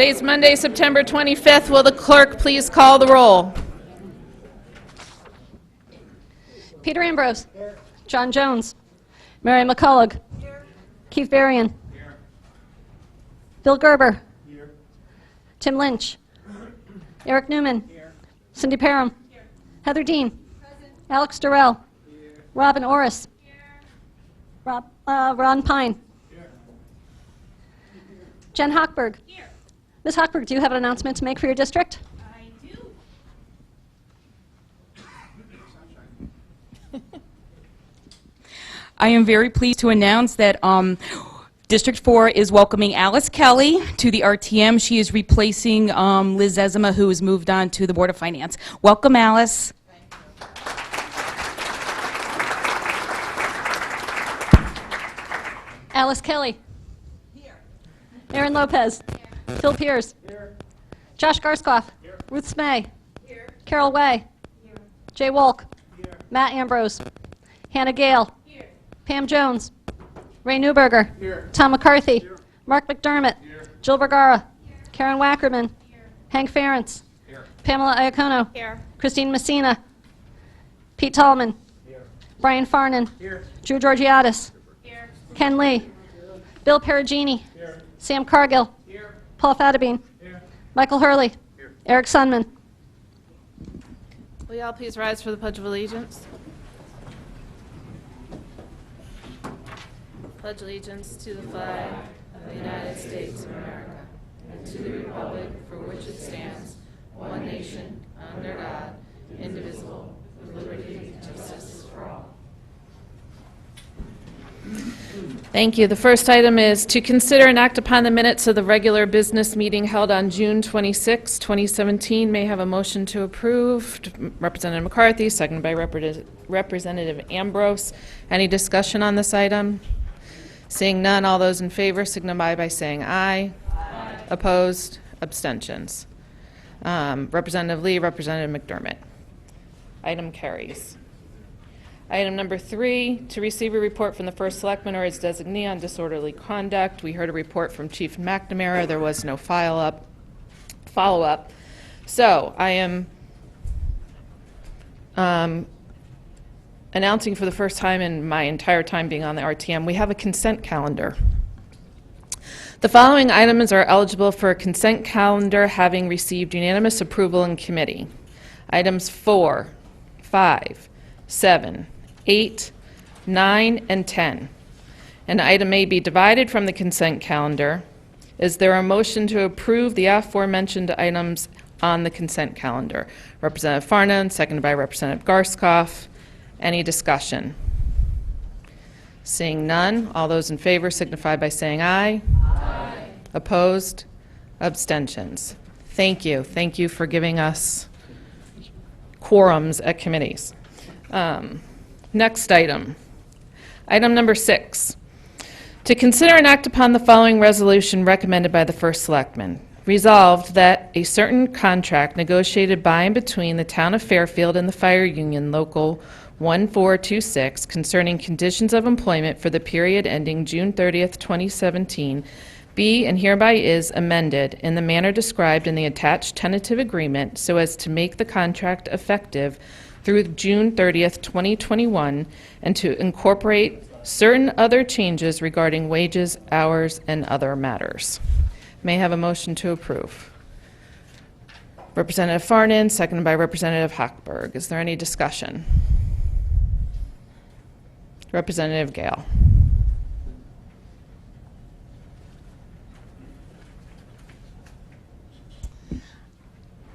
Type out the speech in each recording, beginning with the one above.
Today's Monday, September 25th. Will the clerk please call the roll? Peter Ambrose. Here. John Jones. Mary McCullough. Here. Keith Varian. Here. Bill Gerber. Here. Tim Lynch. Eric Newman. Here. Cindy Parham. Here. Heather Dean. Present. Alex Durrell. Here. Robin Orris. Here. Ron Pine. Here. Jen Hochberg. Here. Ms. Hochberg, do you have an announcement to make for your district? I do. I am very pleased to announce that District 4 is welcoming Alice Kelly to the RTM. She is replacing Liz Zezima, who has moved on to the Board of Finance. Welcome, Alice. Alice Kelly. Here. Aaron Lopez. Here. Phil Pierce. Here. Josh Garskoff. Here. Ruth Smay. Here. Carol Way. Here. Jay Wolk. Here. Matt Ambrose. Hannah Gale. Here. Pam Jones. Ray Newberger. Here. Tom McCarthy. Here. Mark McDermott. Here. Jill Vergara. Here. Karen Wackerman. Here. Hank Ferentz. Here. Pamela Iacono. Here. Christine Messina. Pete Tallman. Here. Brian Farnan. Here. Drew Georgiadis. Here. Ken Lee. Here. Bill Perugini. Here. Sam Cargill. Here. Paul Fadabine. Here. Michael Hurley. Here. Eric Sunman. Will you all please rise for the Pledge of Allegiance? Pledge allegiance to the flag of the United States of America and to the republic for which it stands, one nation, under God, indivisible, with liberty and justice for all. Thank you. The first item is to consider and act upon the minutes of the regular business meeting held on June 26, 2017. May I have a motion to approve. Representative McCarthy, seconded by Representative Ambrose. Any discussion on this item? Seeing none, all those in favor signify by saying aye. Aye. Opposed? Abstentions. Representative Lee, Representative McDermott. Item carries. Item number 3, to receive a report from the First Selectman or his designee on disorderly conduct. We heard a report from Chief McNamara. There was no follow-up. So I am announcing for the first time in my entire time being on the RTM, we have a consent calendar. The following items are eligible for a consent calendar having received unanimous approval in committee. Items 4, 5, 7, 8, 9, and 10. An item may be divided from the consent calendar. Is there a motion to approve the aforementioned items on the consent calendar? Representative Farnan, seconded by Representative Garskoff. Any discussion? Seeing none, all those in favor signify by saying aye. Aye. Opposed? Abstentions. Thank you. Thank you for giving us quorums at committees. Next item. Item number 6. To consider and act upon the following resolution recommended by the First Selectman. Resolved that a certain contract negotiated by and between the Town of Fairfield and the Fire Union Local 1426 concerning conditions of employment for the period ending June 30th, 2017 be and hereby is amended in the manner described in the attached tentative agreement so as to make the contract effective through June 30th, 2021 and to incorporate certain other changes regarding wages, hours, and other matters. May I have a motion to approve? Representative Farnan, seconded by Representative Hochberg. Is there any discussion? Representative Gale.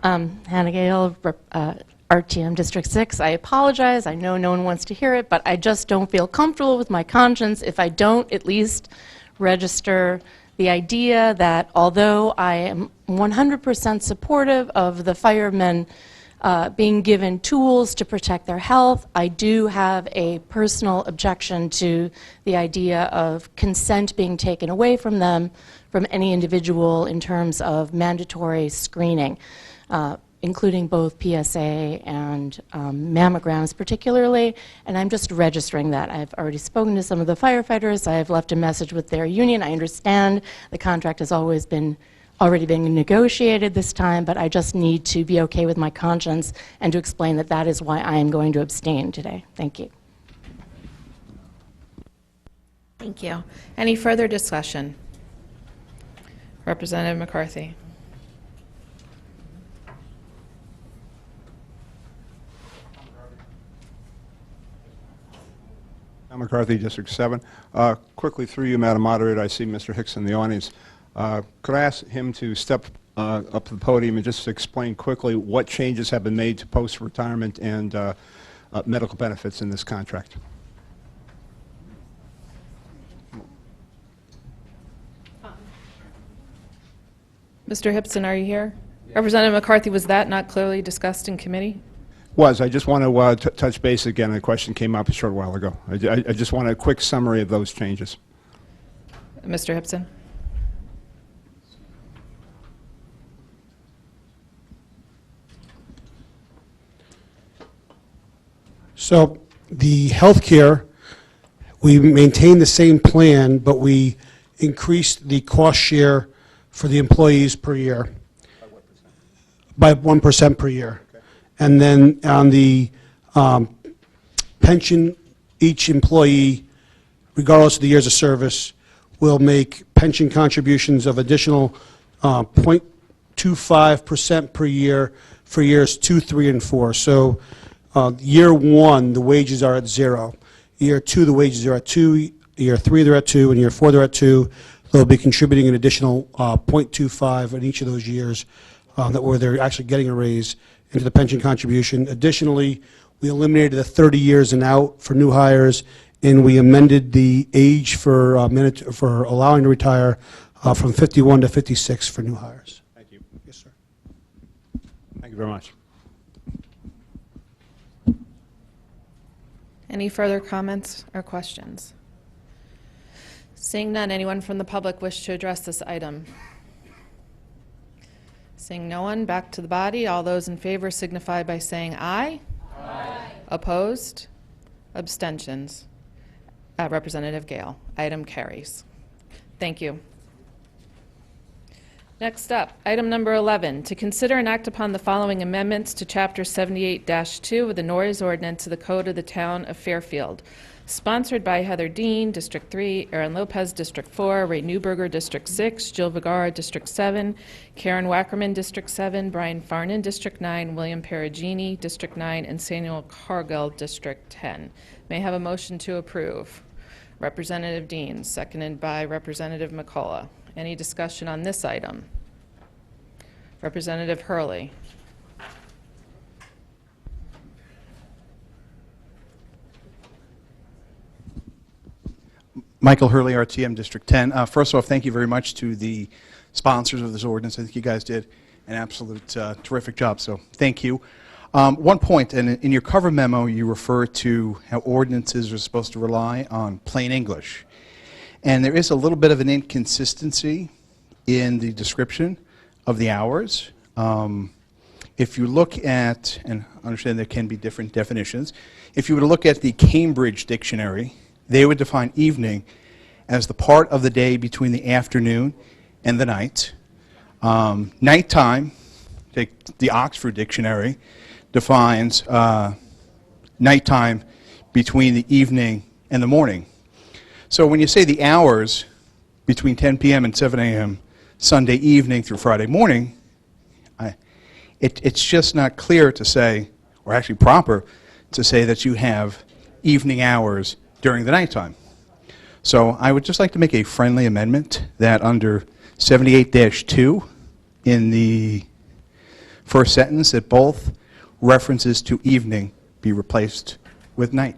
Hannah Gale, RTM District 6. I apologize. I know no one wants to hear it, but I just don't feel comfortable with my conscience if I don't at least register the idea that although I am 100% supportive of the firemen being given tools to protect their health, I do have a personal objection to the idea of consent being taken away from them, from any individual in terms of mandatory screening, including both PSA and mammograms particularly, and I'm just registering that. I've already spoken to some of the firefighters. I've left a message with their union. I understand the contract has always been already being negotiated this time, but I just need to be okay with my conscience and to explain that that is why I am going to abstain today. Thank you. Thank you. Any further discussion? Representative McCarthy. Tom McCarthy, District 7. Quickly through you, Madam Moderator, I see Mr. Hicks in the audience. Could I ask him to step up to the podium and just explain quickly what changes have been made to post-retirement and medical benefits in this contract? Mr. Hipson, are you here? Representative McCarthy, was that not clearly discussed in committee? I just want to touch base again. A question came up a short while ago. I just want a quick summary of those changes. Mr. Hipson? So the healthcare, we maintain the same plan, but we increased the cost share for the employees per year. By 1% per year. Okay. And then on the pension, each employee, regardless of the years of service, will make pension contributions of additional 0.25% per year for years 2, 3, and 4. So year 1, the wages are at 0. Year 2, the wages are at 2. Year 3, they're at 2. And year 4, they're at 2. They'll be contributing an additional 0.25 in each of those years where they're actually getting a raise into the pension contribution. Additionally, we eliminated the 30 years and out for new hires, and we amended the age for allowing to retire from 51 to 56 for new hires. Thank you. Yes, sir. Thank you very much. Any further comments or questions? Seeing none, anyone from the public wish to address this item? Seeing no one, back to the body. All those in favor signify by saying aye. Aye. Opposed? Abstentions? Representative Gale. Item carries. Thank you. Next up, item number 11, to consider and act upon the following amendments to Chapter 78-2 of the Noise Ordinance of the Code of the Town of Fairfield. Sponsored by Heather Dean, District 3, Aaron Lopez, District 4, Ray Newberger, District 6, Jill Vergara, District 7, Karen Wackerman, District 7, Brian Farnan, District 9, William Perugini, District 9, and Samuel Cargill, District 10. May I have a motion to approve? Representative Dean, seconded by Representative McCullough. Any discussion on this item? Representative Hurley. Michael Hurley, RTM District 10. First off, thank you very much to the sponsors of this ordinance. I think you guys did an absolute terrific job, so thank you. One point, and in your cover memo, you refer to how ordinances are supposed to rely on plain English. And there is a little bit of an inconsistency in the description of the hours. If you look at, and understand there can be different definitions, if you were to look at the Cambridge Dictionary, they would define evening as the part of the day between the afternoon and the night. Nighttime, take the Oxford Dictionary, defines nighttime between the evening and the morning. So when you say the hours between 10 p.m. and 7 a.m. Sunday evening through Friday morning, it's just not clear to say, or actually proper, to say that you have evening hours during the nighttime. So I would just like to make a friendly amendment that under 78-2 in the first sentence that both references to evening be replaced with night.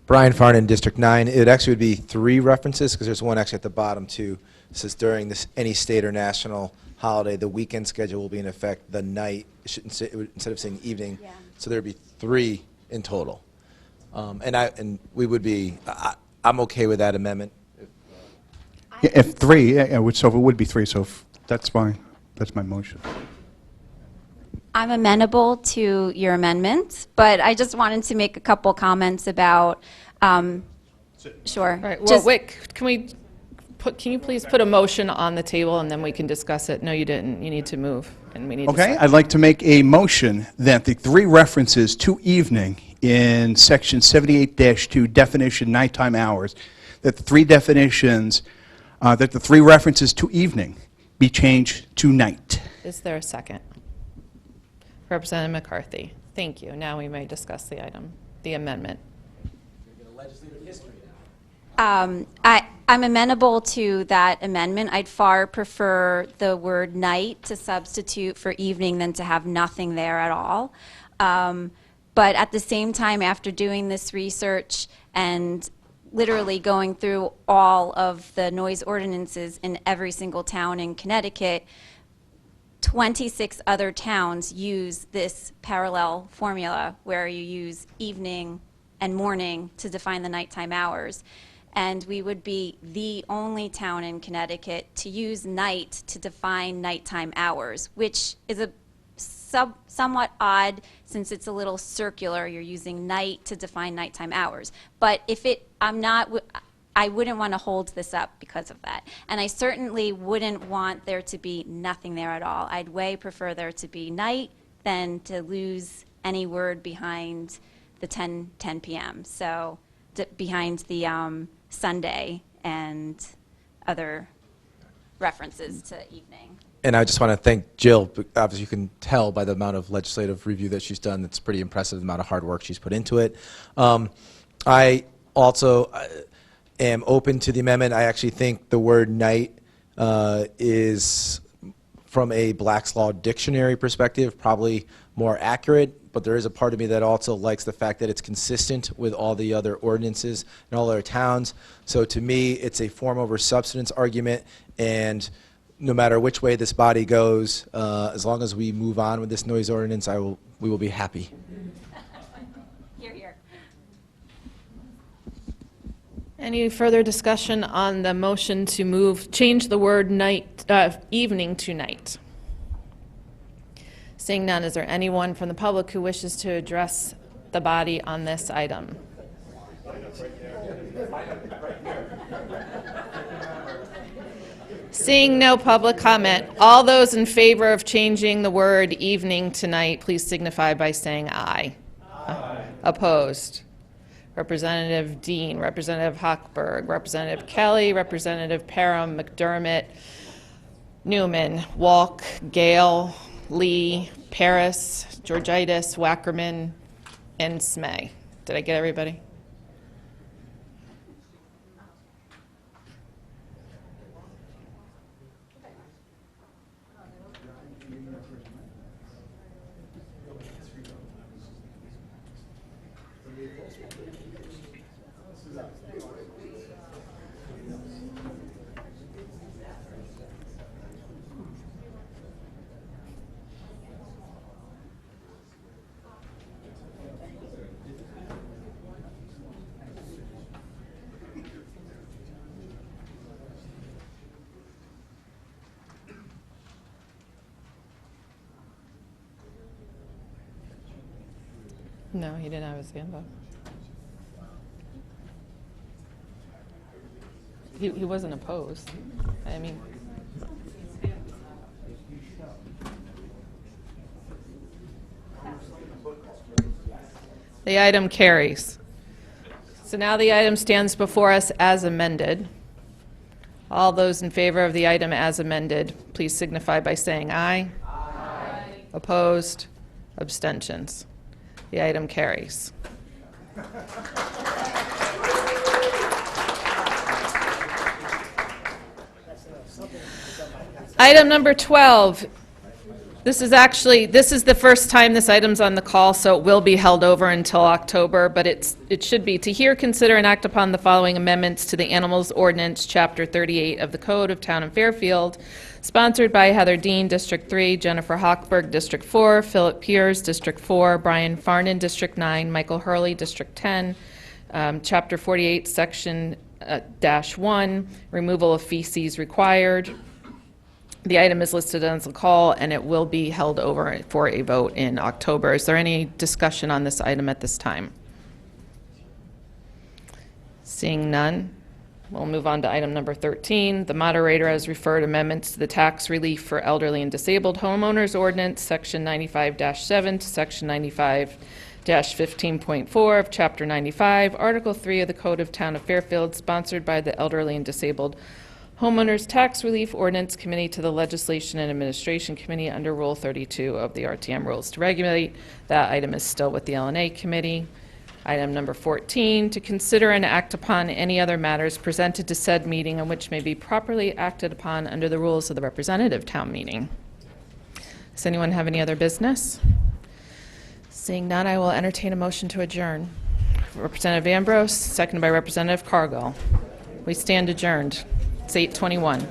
Brian Farnan, District 9. It actually would be 3 references because there's one actually at the bottom too. It says during this, any state or national holiday, the weekend schedule will be in effect the night. It shouldn't say, instead of saying evening, yeah. So there would be 3 in total. And we would be, I'm okay with that amendment. If 3, so it would be 3, so that's my motion. I'm amenable to your amendment, but I just wanted to make a couple comments about, sure. Right, well, wait, can we can you please put a motion on the table, and then we can discuss it? No, you didn't. You need to move, and we need to... Okay, I'd like to make a motion that the three references to evening in section 78-2 definition nighttime hours, that the three definitions, that the three references to evening be changed to night. Is there a second? Representative McCarthy. Thank you. Now we may discuss the item, the amendment. I'm amenable to that amendment. I'd far prefer the word night to substitute for evening than to have nothing there at all. But at the same time, after doing this research and literally going through all of the noise ordinances in every single town in Connecticut, 26 other towns use this parallel formula where you use evening and morning to define the nighttime hours. And we would be the only town in Connecticut to use night to define nighttime hours, which is a somewhat odd since it's a little circular. You're using night to define nighttime hours. But if I wouldn't want to hold this up because of that. And I certainly wouldn't want there to be nothing there at all. I'd way prefer there to be night than to lose any word behind the 10 p.m. So behind the Sunday and other references to evening. And I just want to thank Jill. Obviously, you can tell by the amount of legislative review that she's done. It's pretty impressive, the amount of hard work she's put into it. I also am open to the amendment. I actually think the word night is, from a Black's Law Dictionary perspective, probably more accurate. But there is a part of me that also likes the fact that it's consistent with all the other ordinances in all other towns. So to me, it's a form over substance argument, and no matter which way this body goes, as long as we move on with this noise ordinance, we will be happy. Hear, hear. Any further discussion on the motion to change the word night, evening to night? Seeing none, is there anyone from the public who wishes to address the body on this item? Seeing no public comment, all those in favor of changing the word evening to night, please signify by saying aye. Aye. Opposed? Representative Dean, Representative Hochberg, Representative Kelly, Representative Parham, McDermott, Newman, Walk, Gale, Lee, Paris, Georgitis, Wackerman, and Smay. Did I get everybody? No, he didn't have his hand up. He wasn't opposed. I mean... The item carries. So now the item stands before us as amended. All those in favor of the item as amended, please signify by saying aye. Aye. Opposed? Abstentions? The item carries. Item number 12. This is the first time this item's on the call, so it will be held over until October, but it should be to hear, consider, and act upon the following amendments to the Animals Ordinance, Chapter 38 of the Code of Town and Fairfield, sponsored by Heather Dean, District 3, Jennifer Hochberg, District 4, Philip Piers, District 4, Brian Farnan, District 9, Michael Hurley, District 10, Chapter 48, Section -1, removal of feces required. The item is listed on the call, and it will be held over for a vote in October. Is there any discussion on this item at this time? Seeing none, We'll move on to item number 13. The moderator has referred amendments to the tax relief for elderly and disabled homeowners ordinance, Section 95-7 to Section 95-15.4 of Chapter 95, Article 3 of the Code of Town of Fairfield, sponsored by the Elderly and Disabled Homeowners Tax Relief Ordinance Committee to the Legislation and Administration Committee under Rule 32 of the RTM Rules to Regulate. That item is still with the LNA Committee. Item number 14, to consider and act upon any other matters presented to said meeting on which may be properly acted upon under the rules of the representative town meeting. Does anyone have any other business? Seeing none, I will entertain a motion to adjourn. Representative Ambrose, seconded by Representative Cargill. We stand adjourned. It's 8:21.